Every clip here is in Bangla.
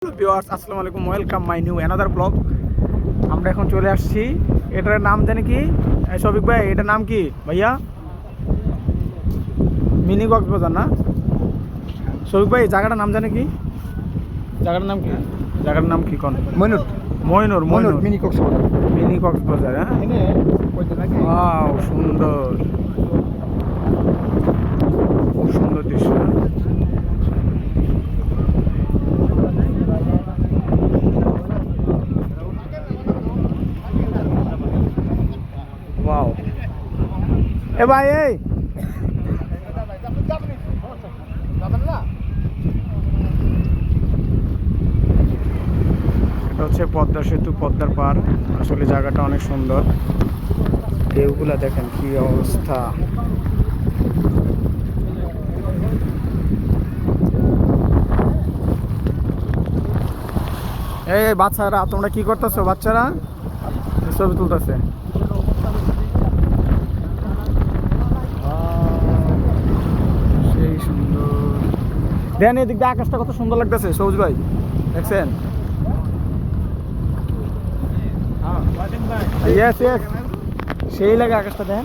হ্যালো ভিউয়ার্স, আসসালামু আলাইকুম, welcome my new another blog. আমরা এখন চলে আসছি, এটার নাম জানি কি শফিক ভাই, এটার নাম কি ভাইয়া? মিনি কক্সবাজার না শফিক ভাই? জায়গাটার নাম জানি কি? জায়গাটার নাম কি? জায়গাটার নাম কি কোন? মইনুর মইনুর। মইনুর মিনি কক্সবাজার। মিনি কক্সবাজার। হ্যাঁ, ওয়াও, সুন্দর, খুব সুন্দর দৃশ্য। ওয়াও, এ ভাই, এই এটা হচ্ছে পদ্মা সেতু, পদ্মার পার। আসলে জায়গাটা অনেক সুন্দর, ঢেউগুলা দেখেন কি অবস্থা। এই বাচ্চারা, তোমরা কি করতেছো? বাচ্চারা ছবি তুলতেছে। সেই সুন্দর, দেন এদিক দিয়ে আকাশটা কত সুন্দর লাগতেছে সবুজ ভাই, দেখছেন? ইয়েস ইয়েস, সেই লাগে আকাশটা, দেন।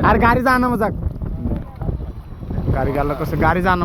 আর গাড়ি জানানো যাক, গাড়ি গাল করছে, গাড়ি জানানো।